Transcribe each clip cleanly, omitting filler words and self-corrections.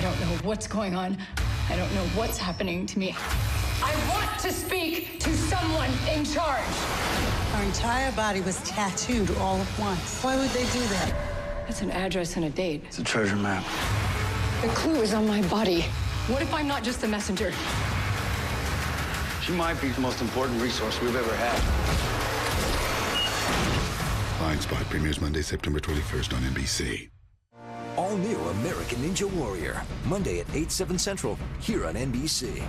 don't know what's going on. I don't know what's happening to me. I want to speak to someone in charge. Our entire body was tattooed all at once. Why would they do that? That's an address and a date. It's a treasure map. The clue is on my body. What if I'm not just the messenger? She might be the most important resource we've ever had. Blind Spot premieres Monday, September 21st on NBC. All new American Ninja Warrior, Monday at 8, 7 Central, here on NBC.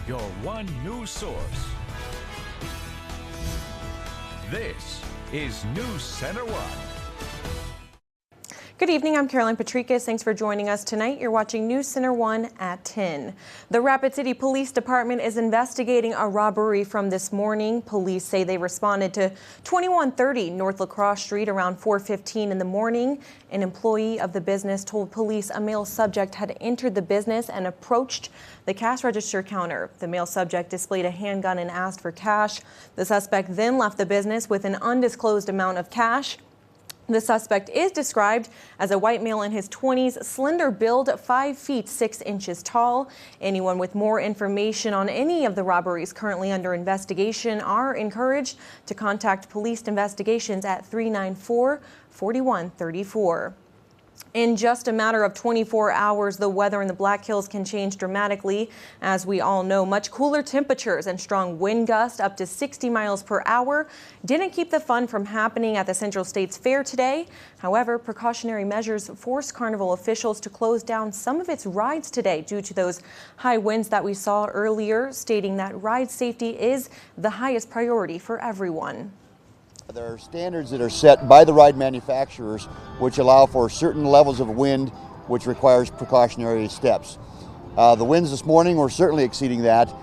Your one news source. This is NewsCenter1. Good evening, I'm Caroline Patricus. Thanks for joining us tonight. You're watching NewsCenter1 at 10. The Rapid City Police Department is investigating a robbery from this morning. Police say they responded to 2130 North LaCrosse Street around 4:15 in the morning. An employee of the business told police a male subject had entered the business and approached the cash register counter. The male subject displayed a handgun and asked for cash. The suspect then left the business with an undisclosed amount of cash. The suspect is described as a white male in his 20s, slender build, 5 feet 6 inches tall. Anyone with more information on any of the robberies currently under investigation are encouraged to contact Police Investigations at 394-4134. In just a matter of 24 hours, the weather in the Black Hills can change dramatically. As we all know, much cooler temperatures and strong wind gusts up to 60 miles per hour didn't keep the fun from happening at the Central States Fair today. However, precautionary measures forced Carnival officials to close down some of its rides today due to those high winds that we saw earlier, stating that ride safety is the highest priority for everyone. There are standards that are set by the ride manufacturers which allow for certain levels of wind, which requires precautionary steps. The winds this morning were certainly exceeding that.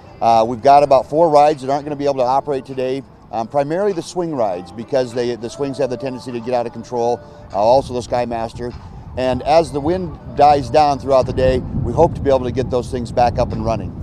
We've got about 4 rides that aren't going to be able to operate today, primarily the swing rides, because the swings have the tendency to get out of control, also the Skymaster. And as the wind dies down throughout the day, we hope to be able to get those things back up and running.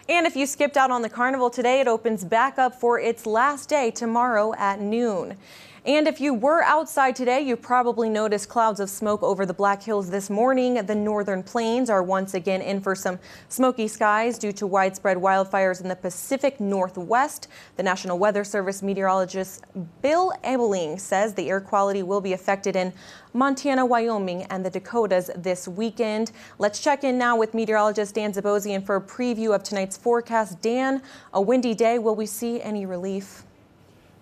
And if you skipped out on the carnival today, it opens back up for its last day tomorrow at noon. And if you were outside today, you probably noticed clouds of smoke over the Black Hills this morning. The northern plains are once again in for some smoky skies due to widespread wildfires in the Pacific Northwest. The National Weather Service meteorologist Bill Ebeling says the air quality will be affected in Montana, Wyoming, and the Dakotas this weekend. Let's check in now with meteorologist Dan Zabosian for a preview of tonight's forecast. Dan, a windy day. Will we see any relief?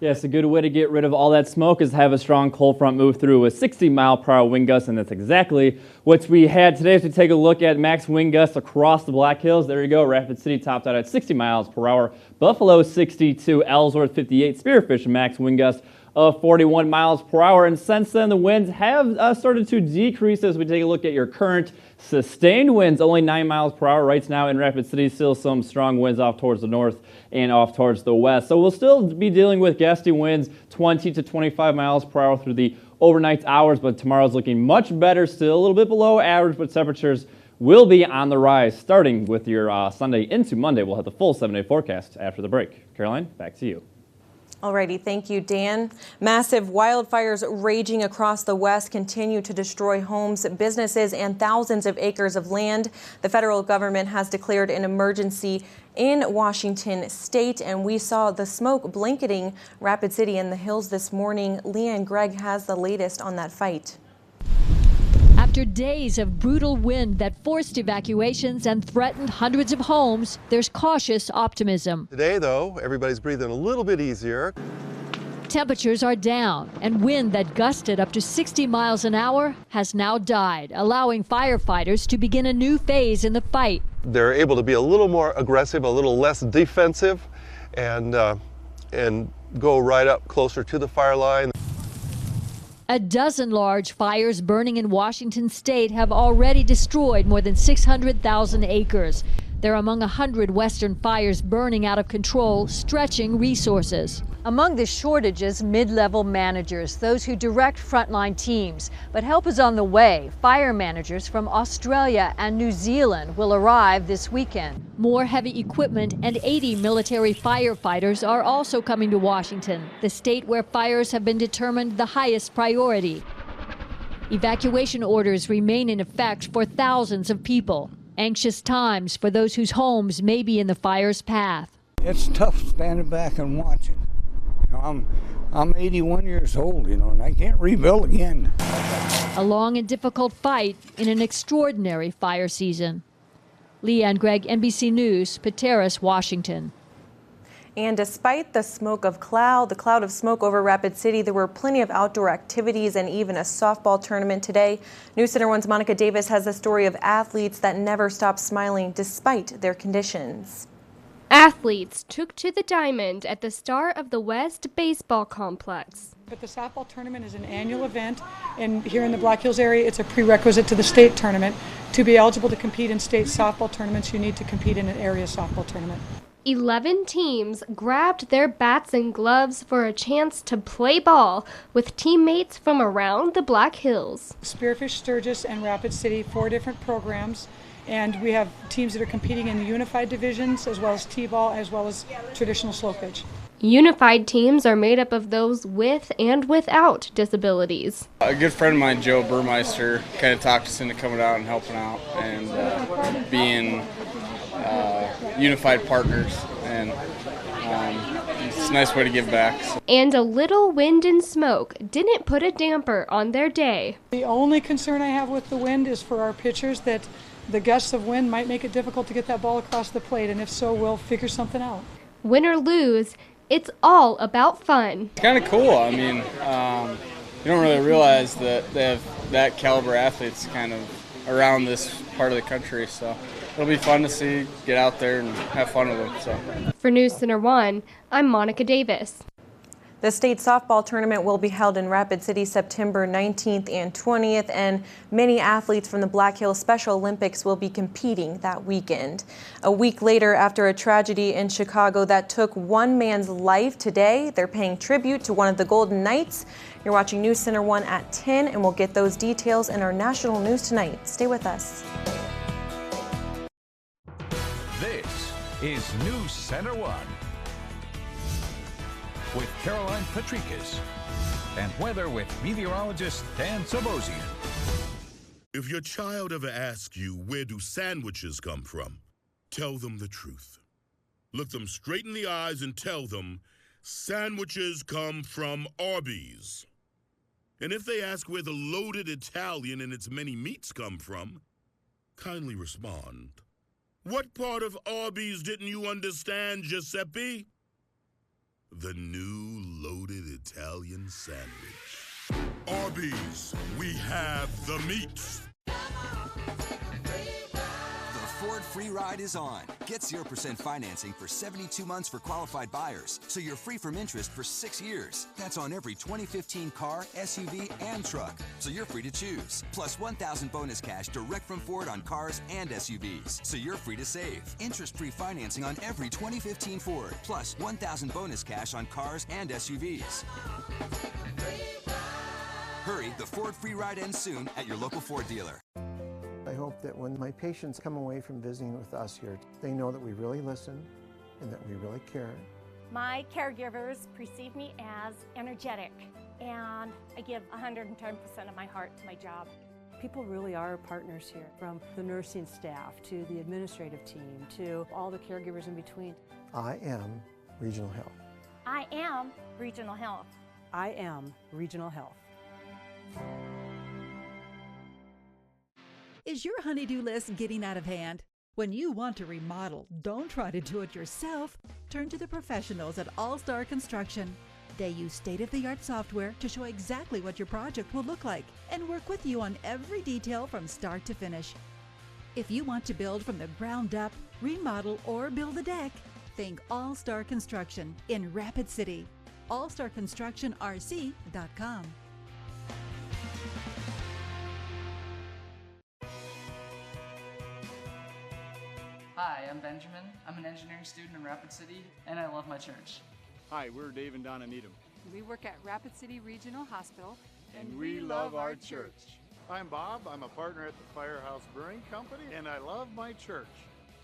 Yes, a good way to get rid of all that smoke is have a strong cold front move through with 60-mile-per-hour wind gusts, and that's exactly what we had today. As we take a look at max wind gusts across the Black Hills, there you go. Rapid City topped out at 60 miles per hour. Buffalo 62, Ellsworth 58, Spearfish max wind gusts of 41 miles per hour. And since then, the winds have started to decrease as we take a look at your current sustained winds, only 9 miles per hour right now in Rapid City. Still some strong winds off towards the north and off towards the west. So we'll still be dealing with gusty winds, 20 to 25 miles per hour through the overnight hours, but tomorrow's looking much better, still a little bit below average, but temperatures will be on the rise starting with your Sunday into Monday. We'll have the full 7-day forecast after the break. Caroline, back to you. Alrighty, thank you, Dan. Massive wildfires raging across the West continue to destroy homes, businesses, and thousands of acres of land. The federal government has declared an emergency in Washington state, and we saw the smoke blanketing Rapid City and the hills this morning. Leanne Gregg has the latest on that fight. After days of brutal wind that forced evacuations and threatened hundreds of homes, there's cautious optimism. Today, though, everybody's breathing a little bit easier. Temperatures are down, and wind that gusted up to 60 miles an hour has now died, allowing firefighters to begin a new phase in the fight. They're able to be a little more aggressive, a little less defensive, and go right up closer to the fire line. A dozen large fires burning in Washington state have already destroyed more than 600,000 acres. They're among 100 western fires burning out of control, stretching resources. Among the shortages, mid-level managers, those who direct frontline teams. But help is on the way. Fire managers from Australia and New Zealand will arrive this weekend. More heavy equipment and 80 military firefighters are also coming to Washington, the state where fires have been determined the highest priority. Evacuation orders remain in effect for thousands of people. Anxious times for those whose homes may be in the fire's path. It's tough standing back and watching. You know, I'm 81 years old, and I can't rebuild again. A long and difficult fight in an extraordinary fire season. Leanne Gregg, NBC News, Pateros, Washington. And despite the cloud of smoke over Rapid City, there were plenty of outdoor activities and even a softball tournament today. NewsCenter1's Monica Davis has the story of athletes that never stop smiling despite their conditions. Athletes took to the diamond at the Star of the West baseball complex. But the softball tournament is an annual event, and here in the Black Hills area, it's a prerequisite to the state tournament. To be eligible to compete in state softball tournaments, you need to compete in an area softball tournament. 11 teams grabbed their bats and gloves for a chance to play ball with teammates from around the Black Hills. Spearfish, Sturgis, and Rapid City, 4 different programs. And we have teams that are competing in the unified divisions, as well as t-ball, as well as traditional slow pitch. Unified teams are made up of those with and without disabilities. A good friend of mine, Joe Burmeister, kind of talked us into coming out and helping out and being unified partners. And it's a nice way to give back. And a little wind and smoke didn't put a damper on their day. The only concern I have with the wind is for our pitchers that the gusts of wind might make it difficult to get that ball across the plate, and if so, we'll figure something out. Win or lose, it's all about fun. It's kind of cool. I mean, you don't really realize that they have that caliber athletes kind of around this part of the country, so it'll be fun to see, get out there and have fun with them. So. For NewsCenter1, I'm Monica Davis. The state softball tournament will be held in Rapid City September 19th and 20th, and many athletes from the Black Hills Special Olympics will be competing that weekend. A week later, after a tragedy in Chicago that took one man's life, today they're paying tribute to one of the Golden Knights. You're watching NewsCenter1 at 10, and we'll get those details in our national news tonight. Stay with us. This is NewsCenter1. With Caroline Patrikas and weather with meteorologist Dan Sobosian. If your child ever asks you, where do sandwiches come from? Tell them the truth. Look them straight in the eyes and tell them, sandwiches come from Arby's. And if they ask where the loaded Italian and its many meats come from, kindly respond, what part of Arby's didn't you understand, Giuseppe? The new loaded Italian sandwich. Arby's, we have the meats. The Ford Free Ride is on. Get 0% financing for 72 months for qualified buyers, so you're free from interest for 6 years. That's on every 2015 car, SUV, and truck, so you're free to choose. Plus $1,000 bonus cash direct from Ford on cars and SUVs, so you're free to save. Interest-free financing on every 2015 Ford, plus $1,000 bonus cash on cars and SUVs. Hurry, the Ford Free Ride ends soon at your local Ford dealer. I hope that when my patients come away from visiting with us here, they know that we really listen and that we really care. My caregivers perceive me as energetic, and I give 110% of my heart to my job. People really are partners here, from the nursing staff to the administrative team to all the caregivers in between. I am Regional Health. I am Regional Health. I am Regional Health. Is your honey-do list getting out of hand? When you want to remodel, don't try to do it yourself. Turn to the professionals at All-Star Construction. They use state-of-the-art software to show exactly what your project will look like and work with you on every detail from start to finish. If you want to build from the ground up, remodel, or build a deck, think All-Star Construction in Rapid City. allstarconstructionrc.com. Hi, I'm Benjamin. I'm an engineering student in Rapid City, and I love my church. Hi, we're Dave and Donna Needham. We work at Rapid City Regional Hospital, and we love our church. I'm Bob. I'm a partner at the Firehouse Brewing Company, and I love my church.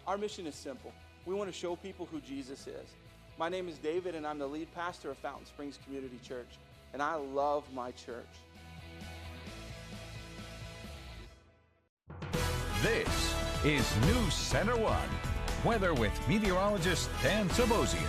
Our mission is simple. We want to show people who Jesus is. My name is David, and I'm the lead pastor of Fountain Springs Community Church, and I love my church. This is NewsCenter1. Weather with meteorologist Dan Sabosian.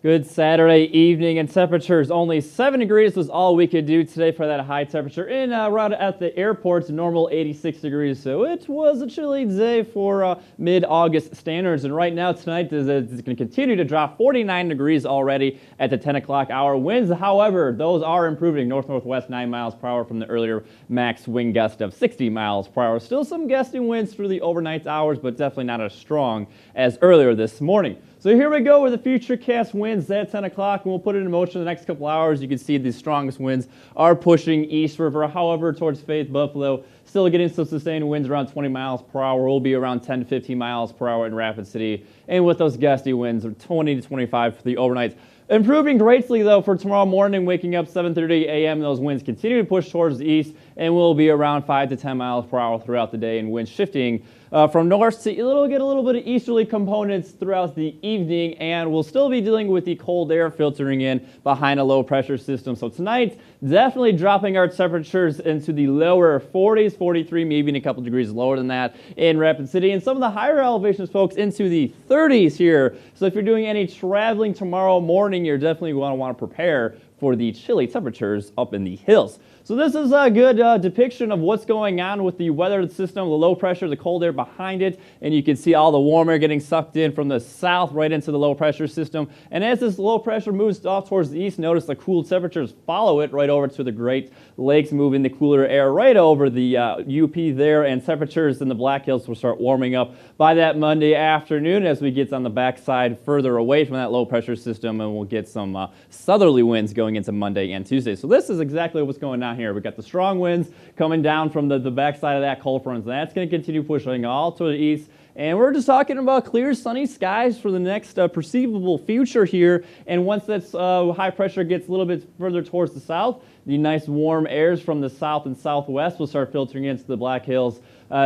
Good Saturday evening, and temperatures only 7 degrees was all we could do today for that high temperature in around at the airport's normal 86 degrees. So it was a chilly day for mid-August standards. And right now tonight is going to continue to drop 49 degrees already at the 10 o'clock hour. Winds, however, those are improving north-northwest 9 miles per hour from the earlier max wind gust of 60 miles per hour. Still some gusting winds through the overnight hours, but definitely not as strong as earlier this morning. So here we go with the futurecast winds at 10 o'clock, and we'll put it in motion in the next couple hours. You can see the strongest winds are pushing east river. However, towards Faith, Buffalo, still getting some sustained winds around 20 miles per hour. We'll be around 10 to 15 miles per hour in Rapid City. And with those gusty winds, 20 to 25 for the overnight. Improving greatly, though, for tomorrow morning, waking up 7:30 a.m. Those winds continue to push towards the east, and will be around 5 to 10 miles per hour throughout the day, and winds shifting from north to get a little bit of easterly components throughout the evening, and we'll still be dealing with the cold air filtering in behind a low pressure system. So tonight, definitely dropping our temperatures into the lower 40s, 43, maybe even a couple degrees lower than that in Rapid City, and some of the higher elevations, folks, into the 30s here. So if you're doing any traveling tomorrow morning, you're definitely going to want to prepare for the chilly temperatures up in the hills. So this is a good depiction of what's going on with the weather system, the low pressure, the cold air behind it, and you can see all the warm air getting sucked in from the south right into the low pressure system. And as this low pressure moves off towards the east, notice the cool temperatures follow it right over to the Great Lakes, moving the cooler air right over the UP there, and temperatures in the Black Hills will start warming up by that Monday afternoon as we get on the backside further away from that low pressure system, and we'll get some southerly winds going into Monday and Tuesday. So this is exactly what's going on here. We've got the strong winds coming down from the backside of that cold front, and that's going to continue pushing all to the east. And we're just talking about clear, sunny skies for the next perceivable future here. And once that high pressure gets a little bit further towards the south, the nice warm airs from the south and southwest will start filtering into the Black Hills.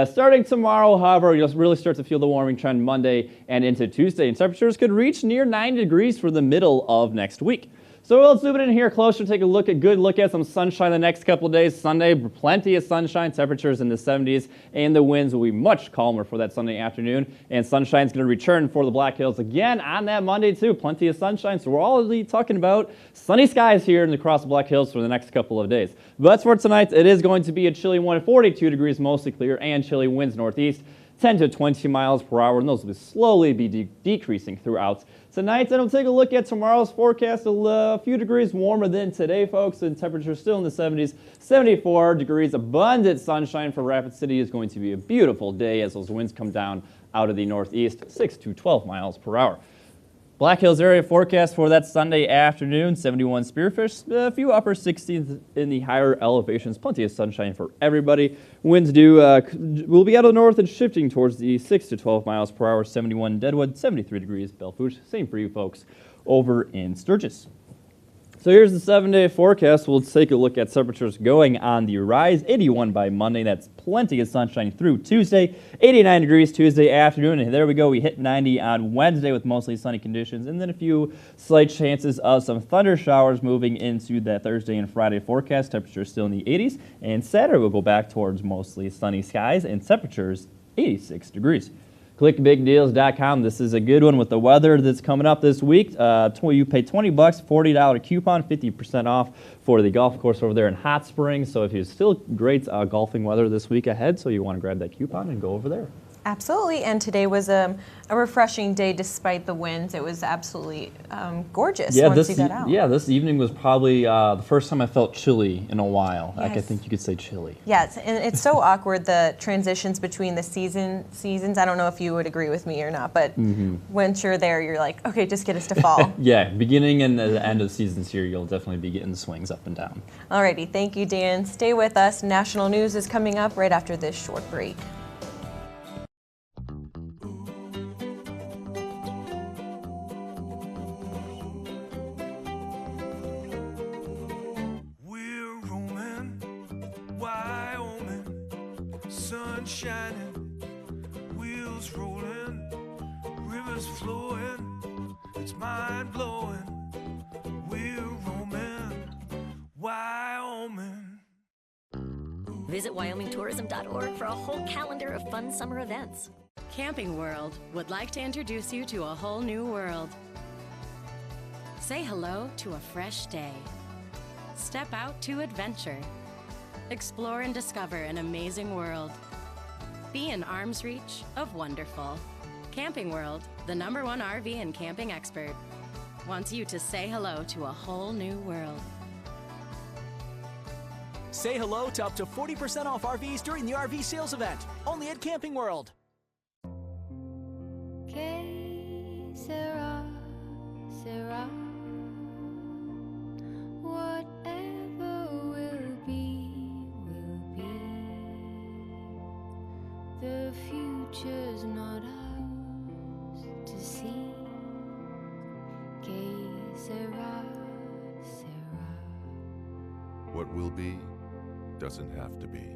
Starting tomorrow, however, you'll really start to feel the warming trend Monday and into Tuesday. And temperatures could reach near 90 degrees for the middle of next week. So let's zoom it in here closer, take a good look at some sunshine the next couple of days. Sunday, plenty of sunshine, temperatures in the 70s, and the winds will be much calmer for that Sunday afternoon. And sunshine's going to return for the Black Hills again on that Monday too. Plenty of sunshine, so we're already talking about sunny skies here across the Black Hills for the next couple of days. But for tonight, it is going to be a chilly one, 42 degrees, mostly clear, and chilly winds northeast, 10 to 20 miles per hour, and those will slowly be decreasing throughout tonight. And we'll take a look at tomorrow's forecast, a few degrees warmer than today, folks, and temperatures still in the 70s, 74 degrees. Abundant sunshine for Rapid City. Is going to be a beautiful day as those winds come down out of the northeast, 6 to 12 miles per hour. Black Hills area forecast for that Sunday afternoon, 71 Spearfish, a few upper 60s in the higher elevations. Plenty of sunshine for everybody. Winds will be out of the north and shifting towards the 6 to 12 miles per hour. 71 Deadwood, 73 degrees Belfouche. Same for you folks over in Sturgis. So here's the 7-day forecast. We'll take a look at temperatures going on the rise. 81 by Monday. That's plenty of sunshine through Tuesday. 89 degrees Tuesday afternoon. And there we go. We hit 90 on Wednesday with mostly sunny conditions. And then a few slight chances of some thunder showers moving into that Thursday and Friday forecast. Temperatures still in the 80s. And Saturday we'll go back towards mostly sunny skies and temperatures 86 degrees. ClickBigDeals.com. This is a good one with the weather that's coming up this week. You pay $20, $40 coupon, 50% off for the golf course over there in Hot Springs. So if you still great golfing weather this week ahead, so you want to grab that coupon and go over there. Absolutely, and today was a refreshing day despite the winds. It was absolutely gorgeous once you got out. Yeah, this evening was probably the first time I felt chilly in a while. Yes. Like I think you could say chilly. Yes, and it's so awkward, the transitions between the seasons. I don't know if you would agree with me or not, but once you're there, you're like, okay, just get us to fall. Yeah, beginning and the end of the seasons here, you'll definitely be getting the swings up and down. Alrighty, thank you, Dan. Stay with us. National news is coming up right after this short break. Sun shining, wheels rolling, rivers flowing, it's mind blowing. We're roaming Wyoming. Visit WyomingTourism.org for a whole calendar of fun summer events. Camping World would like to introduce you to a whole new world. Say hello to a fresh day. Step out to adventure. Explore and discover an amazing world. Be in arm's reach of wonderful. Camping World, the #1 RV and camping expert, wants you to say hello to a whole new world. Say hello to up to 40% off RVs during the RV sales event, only at Camping World. Sarah, whatever will be, the future's not ours to see. Sarah. What will be doesn't have to be.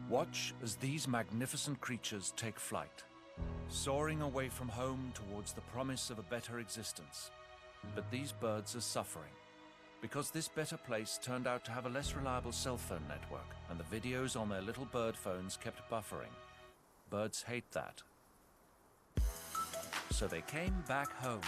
Watch as these magnificent creatures take flight, soaring away from home towards the promise of a better existence. But these birds are suffering because this better place turned out to have a less reliable cell phone network, and the videos on their little bird phones kept buffering. Birds hate that. So they came back home.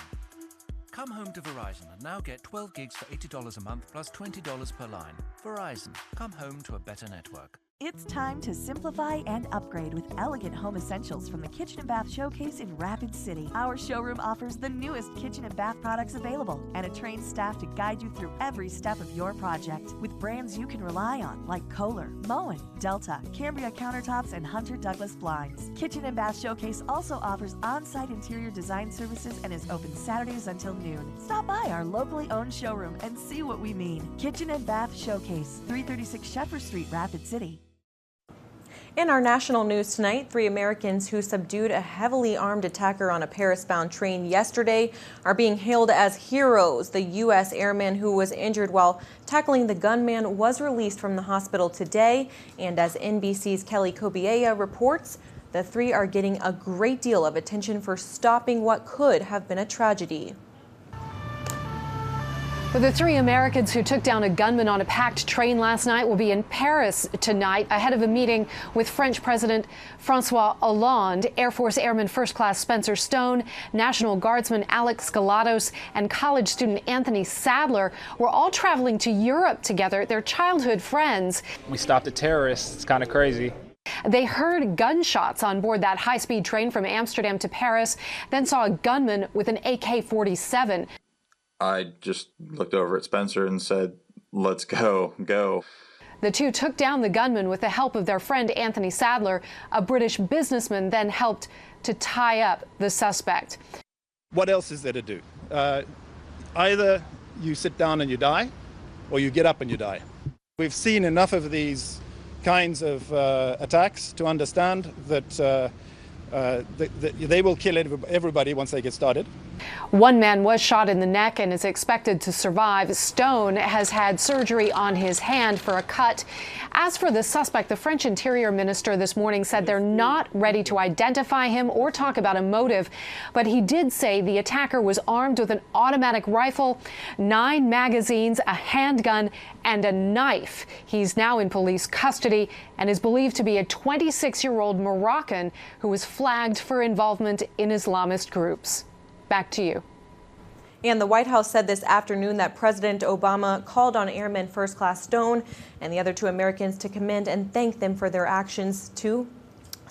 Come home to Verizon and now get 12 gigs for $80 a month plus $20 per line. Verizon, come home to a better network. It's time to simplify and upgrade with elegant home essentials from the Kitchen and Bath Showcase in Rapid City. Our showroom offers the newest kitchen and bath products available and a trained staff to guide you through every step of your project with brands you can rely on like Kohler, Moen, Delta, Cambria countertops, and Hunter Douglas blinds. Kitchen and Bath Showcase also offers on-site interior design services and is open Saturdays until noon. Stop by our locally owned showroom and see what we mean. Kitchen and Bath Showcase, 336 Shepherd Street, Rapid City. In our national news tonight, 3 Americans who subdued a heavily armed attacker on a Paris-bound train yesterday are being hailed as heroes. The U.S. airman who was injured while tackling the gunman was released from the hospital today. And as NBC's Kelly Kobiea reports, the 3 are getting a great deal of attention for stopping what could have been a tragedy. Well, the 3 Americans who took down a gunman on a packed train last night will be in Paris tonight ahead of a meeting with French President Francois Hollande. Air Force Airman First Class Spencer Stone, National Guardsman Alex Galados, and college student Anthony Sadler were all traveling to Europe together. They're childhood friends. We stopped a terrorist. It's kind of crazy. They heard gunshots on board that high-speed train from Amsterdam to Paris, then saw a gunman with an AK-47. I just looked over at Spencer and said, "Let's go." The 2 took down the gunman with the help of their friend Anthony Sadler. A British businessman then helped to tie up the suspect. What else is there to do? Either you sit down and you die, or you get up and you die. We've seen enough of these kinds of attacks to understand that they will kill everybody once they get started. One man was shot in the neck and is expected to survive. Stone has had surgery on his hand for a cut. As for the suspect, the French Interior Minister this morning said they're not ready to identify him or talk about a motive. But he did say the attacker was armed with an automatic rifle, 9 magazines, a handgun, and a knife. He's now in police custody and is believed to be a 26-year-old Moroccan who was flagged for involvement in Islamist groups. Back to you. And the White House said this afternoon that President Obama called on Airman First Class Stone and the other 2 Americans to commend and thank them for their actions to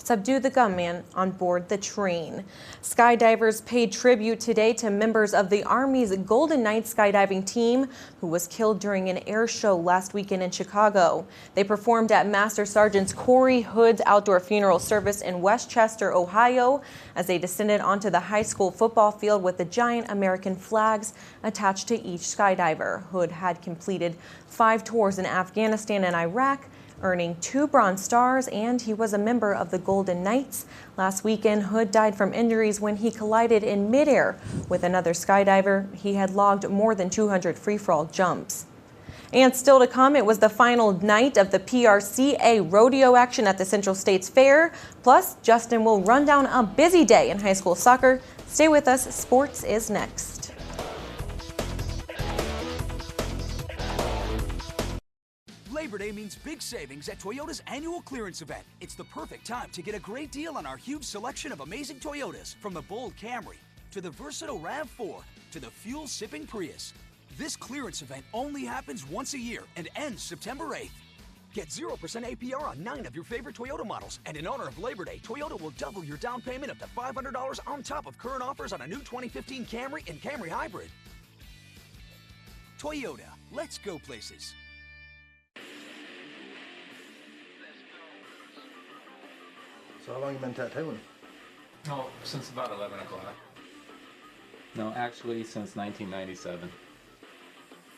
subdue the gunman on board the train. Skydivers paid tribute today to members of the Army's Golden Knights skydiving team who was killed during an air show last weekend in Chicago. They performed at Master Sergeant Corey Hood's outdoor funeral service in Westchester, Ohio, as they descended onto the high school football field with the giant American flags attached to each skydiver. Hood had completed 5 tours in Afghanistan and Iraq, earning 2 Bronze Stars, and he was a member of the Golden Knights. Last weekend, Hood died from injuries when he collided in midair with another skydiver. He had logged more than 200 free-for-all jumps. And still to come, it was the final night of the PRCA rodeo action at the Central States Fair. Plus, Justin will run down a busy day in high school soccer. Stay with us. Sports is next. Labor Day means big savings at Toyota's annual clearance event. It's the perfect time to get a great deal on our huge selection of amazing Toyotas, from the bold Camry to the versatile RAV4 to the fuel-sipping Prius. This clearance event only happens once a year and ends September 8th. Get 0% APR on 9 of your favorite Toyota models. And in honor of Labor Day, Toyota will double your down payment up to $500 on top of current offers on a new 2015 Camry and Camry Hybrid. Toyota, let's go places. So how long you been tattooing? Oh, since about 11 o'clock. No, actually since 1997.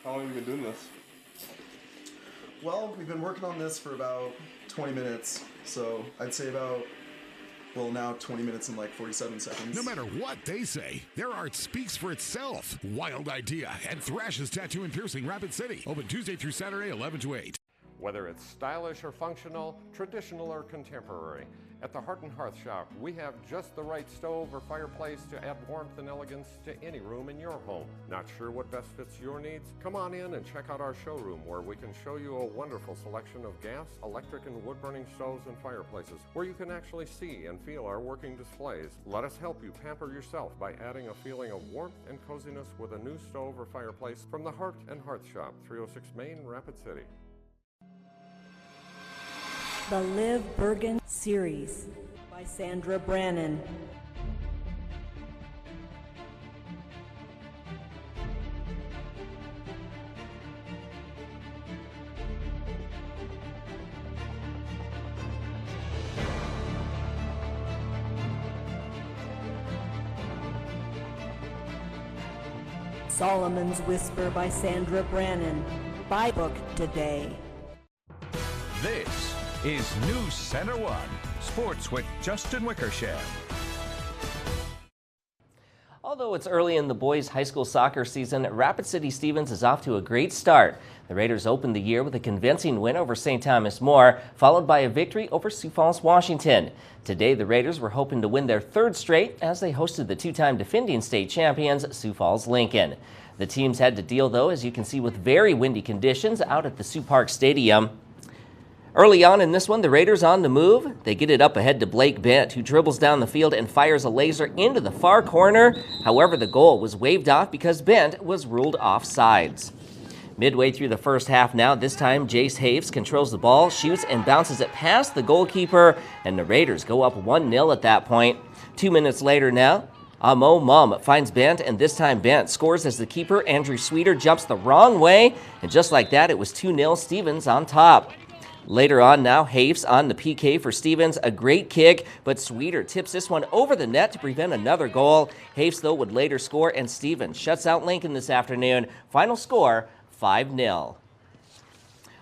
How long have you been doing this? Well, we've been working on this for about 20 minutes, so I'd say about, well, now 20 minutes and like 47 seconds. No matter what they say, their art speaks for itself. Wild Idea and Thrash's Tattoo and Piercing, Rapid City. Open Tuesday through Saturday, 11 to 8. Whether it's stylish or functional, traditional or contemporary, at the Heart & Hearth Shop, we have just the right stove or fireplace to add warmth and elegance to any room in your home. Not sure what best fits your needs? Come on in and check out our showroom, where we can show you a wonderful selection of gas, electric, and wood-burning stoves and fireplaces, where you can actually see and feel our working displays. Let us help you pamper yourself by adding a feeling of warmth and coziness with a new stove or fireplace from the Heart & Hearth Shop, 306 Main, Rapid City. The Liv Bergen Series by Sandra Brannon. Solomon's Whisper by Sandra Brannon. Buy book today. This is NewsCenter1 Sports with Justin Wickersham. Although it's early in the boys' high school soccer season, Rapid City Stevens is off to a great start. The Raiders opened the year with a convincing win over St. Thomas More, followed by a victory over Sioux Falls, Washington. Today, the Raiders were hoping to win their third straight as they hosted the two-time defending state champions, Sioux Falls Lincoln. The teams had to deal, though, as you can see, with very windy conditions out at the Sioux Park Stadium. Early on in this one, the Raiders on the move. They get it up ahead to Blake Bent, who dribbles down the field and fires a laser into the far corner. However, the goal was waved off because Bent was ruled offsides. Midway through the first half now, this time Jace Haves controls the ball, shoots and bounces it past the goalkeeper, and the Raiders go up 1-0 at that point. 2 minutes later now, Amo Mum finds Bent, and this time Bent scores as the keeper, Andrew Sweeter, jumps the wrong way, and just like that, it was 2-0 Stevens on top. Later on now, Haves on the PK for Stevens, a great kick, but Sweeter tips this one over the net to prevent another goal. Haves, though, would later score, and Stevens shuts out Lincoln this afternoon. Final score, 5-0.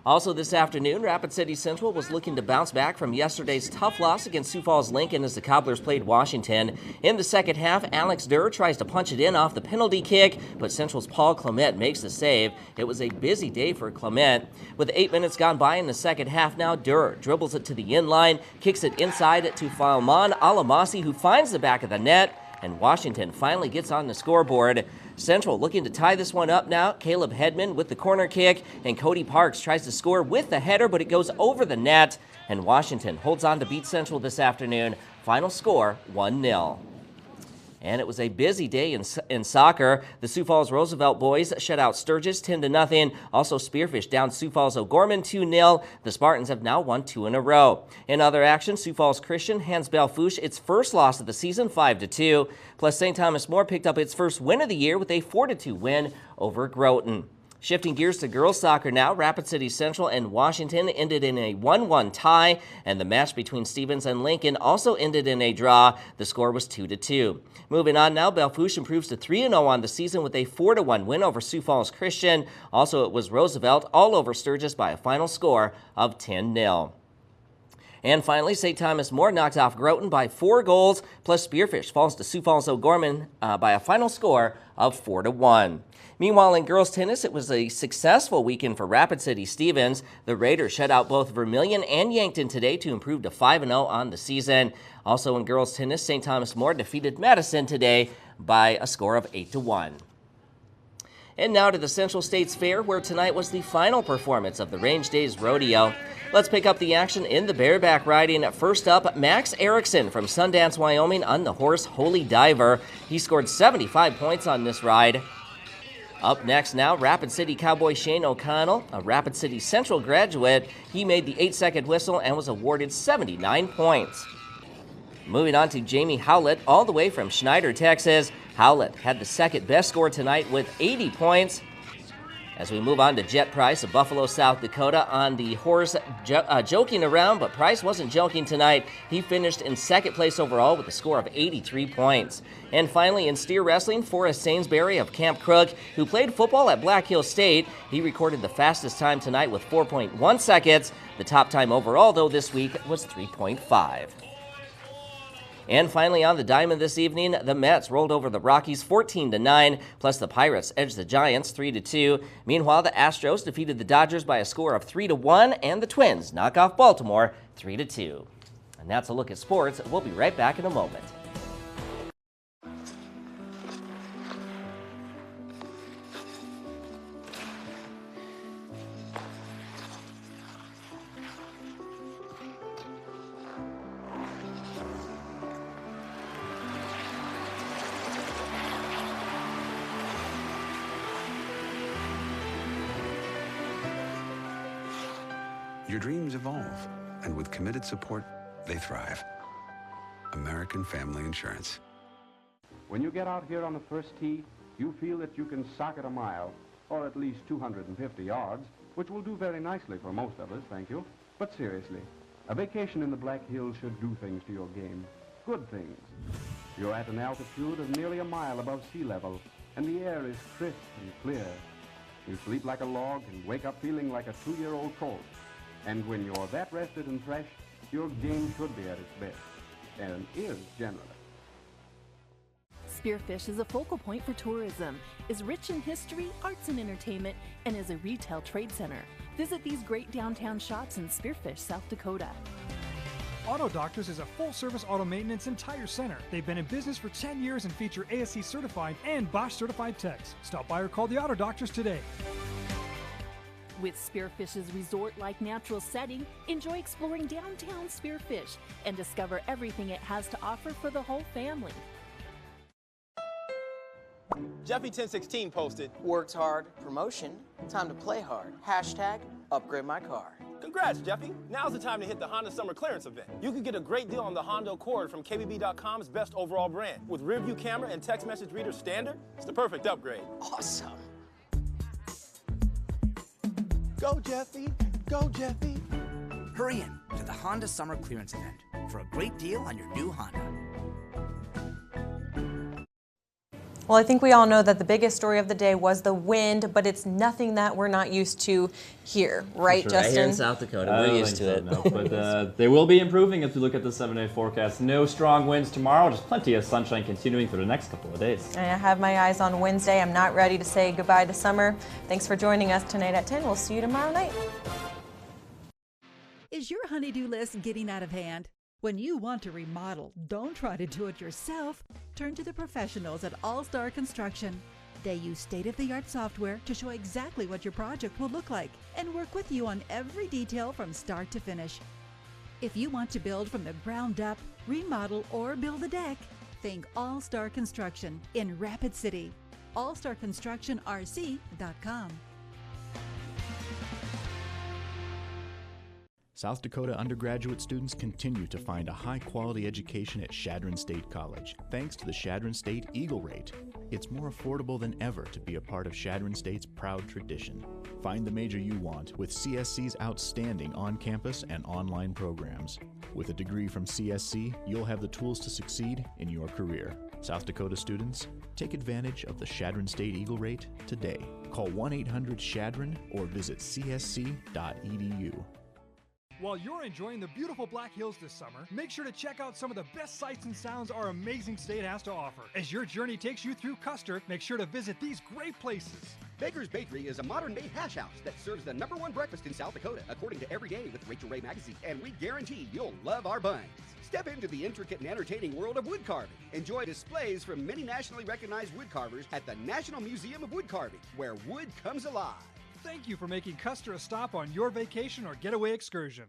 Also this afternoon, Rapid City Central was looking to bounce back from yesterday's tough loss against Sioux Falls Lincoln as the Cobblers played Washington. In the second half, Alex Durr tries to punch it in off the penalty kick, but Central's Paul Clement makes the save. It was a busy day for Clement. With 8 minutes gone by in the second half now, Durr dribbles it to the inline, kicks it inside to Falman Alamasi, who finds the back of the net, and Washington finally gets on the scoreboard. Central looking to tie this one up now. Caleb Hedman with the corner kick, and Cody Parks tries to score with the header, but it goes over the net, and Washington holds on to beat Central this afternoon. Final score, 1-0. And it was a busy day in soccer. The Sioux Falls Roosevelt boys shut out Sturgis 10-0. Also, Spearfish down Sioux Falls O'Gorman 2-0. The Spartans have now won 2 in a row. In other action, Sioux Falls Christian hands Belfouche its first loss of the season, 5-2. Plus, St. Thomas More picked up its first win of the year with a 4-2 win over Groton. Shifting gears to girls soccer now, Rapid City Central and Washington ended in a 1-1 tie, and the match between Stevens and Lincoln also ended in a draw. The score was 2-2. Moving on now, Belfouche improves to 3-0 on the season with a 4-1 win over Sioux Falls Christian. Also, it was Roosevelt all over Sturgis by a final score of 10-0. And finally, St. Thomas More knocked off Groton by 4 goals, plus Spearfish falls to Sioux Falls O'Gorman by a final score of 4-1. Meanwhile, in girls tennis, it was a successful weekend for Rapid City Stevens. The Raiders shut out both Vermilion and Yankton today to improve to 5-0 on the season. Also in girls tennis, St. Thomas More defeated Madison today by a score of 8-1. And now to the Central States Fair, where tonight was the final performance of the Range Days Rodeo. Let's pick up the action in the bareback riding. First up, Max Erickson from Sundance, Wyoming on the horse Holy Diver. He scored 75 points on this ride. Up next now, Rapid City Cowboy Shane O'Connell, a Rapid City Central graduate. He made the 8-second whistle and was awarded 79 points. Moving on to Jamie Howlett, all the way from Schneider, Texas. Howlett had the second best score tonight with 80 points. As we move on to Jet Price of Buffalo, South Dakota on the horse, joking around, but Price wasn't joking tonight. He finished in second place overall with a score of 83 points. And finally, in steer wrestling, Forrest Sainsbury of Camp Crook, who played football at Black Hill State, he recorded the fastest time tonight with 4.1 seconds. The top time overall, though, this week was 3.5. And finally on the diamond this evening, the Mets rolled over the Rockies 14-9, plus the Pirates edged the Giants 3-2. Meanwhile, the Astros defeated the Dodgers by a score of 3-1, and the Twins knock off Baltimore 3-2. And that's a look at sports. We'll be right back in a moment. Your dreams evolve, and with committed support, they thrive. American Family Insurance. When you get out here on the first tee, you feel that you can sock it a mile, or at least 250 yards, which will do very nicely for most of us, thank you. But seriously, a vacation in the Black Hills should do things to your game. Good things. You're at an altitude of nearly a mile above sea level, and the air is crisp and clear. You sleep like a log and wake up feeling like a 2-year-old colt. And when you're that rested and fresh, your game should be at its best, and is generally. Spearfish is a focal point for tourism, is rich in history, arts, and entertainment, and is a retail trade center. Visit these great downtown shops in Spearfish, South Dakota. Auto Doctors is a full-service auto maintenance and tire center. They've been in business for 10 years and feature ASC certified and Bosch certified techs. Stop by or call the Auto Doctors today. With Spearfish's resort-like natural setting, enjoy exploring downtown Spearfish and discover everything it has to offer for the whole family. Jeffy1016 posted, "Works hard, promotion, time to play hard. Hashtag upgrade my car." Congrats, Jeffy. Now's the time to hit the Honda Summer Clearance event. You can get a great deal on the Honda Accord from KBB.com's best overall brand. With rear view camera and text message reader standard, it's the perfect upgrade. Awesome. Go, Jeffy. Go, Jeffy. Hurry in to the Honda Summer Clearance event for a great deal on your new Honda. Well, I think we all know that the biggest story of the day was the wind, but it's nothing that we're not used to here, right, Sure. Justin? Right here in South Dakota, we're used to it. No, but they will be improving as we look at the 7-day forecast. No strong winds tomorrow, just plenty of sunshine continuing for the next couple of days. And I have my eyes on Wednesday. I'm not ready to say goodbye to summer. Thanks for joining us tonight at 10. We'll see you tomorrow night. Is your honey-do list getting out of hand? When you want to remodel, don't try to do it yourself. Turn to the professionals at All Star Construction. They use state-of-the-art software to show exactly what your project will look like and work with you on every detail from start to finish. If you want to build from the ground up, remodel, or build a deck, think All Star Construction in Rapid City. allstarconstructionrc.com. South Dakota undergraduate students continue to find a high-quality education at Chadron State College, thanks to the Chadron State Eagle Rate. It's more affordable than ever to be a part of Chadron State's proud tradition. Find the major you want with CSC's outstanding on-campus and online programs. With a degree from CSC, you'll have the tools to succeed in your career. South Dakota students, take advantage of the Chadron State Eagle Rate today. Call 1-800-CHADRON or visit csc.edu. While you're enjoying the beautiful Black Hills this summer, make sure to check out some of the best sights and sounds our amazing state has to offer. As your journey takes you through Custer, make sure to visit these great places. Baker's Bakery is a modern-day hash house that serves the #1 breakfast in South Dakota, according to Every Day with Rachel Ray Magazine. And we guarantee you'll love our buns. Step into the intricate and entertaining world of wood carving. Enjoy displays from many nationally recognized wood carvers at the National Museum of Wood Carving, where wood comes alive. Thank you for making Custer a stop on your vacation or getaway excursion.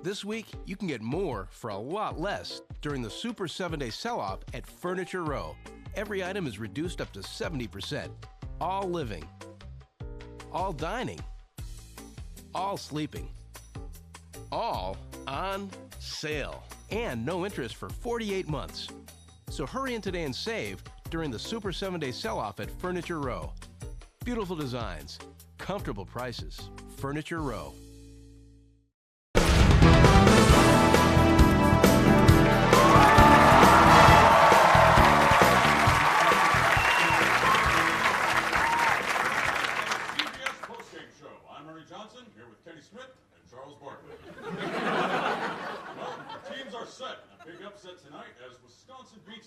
This week, you can get more for a lot less during the Super 7-Day Sell-Off at Furniture Row. Every item is reduced up to 70%. All living, all dining, all sleeping, all on sale, and no interest for 48 months. So hurry in today and save during the Super 7-Day Sell-Off at Furniture Row. Beautiful designs, comfortable prices. Furniture Row.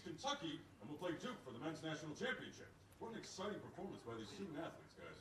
Kentucky, and will play Duke for the men's national championship. What an exciting performance by these student athletes, guys.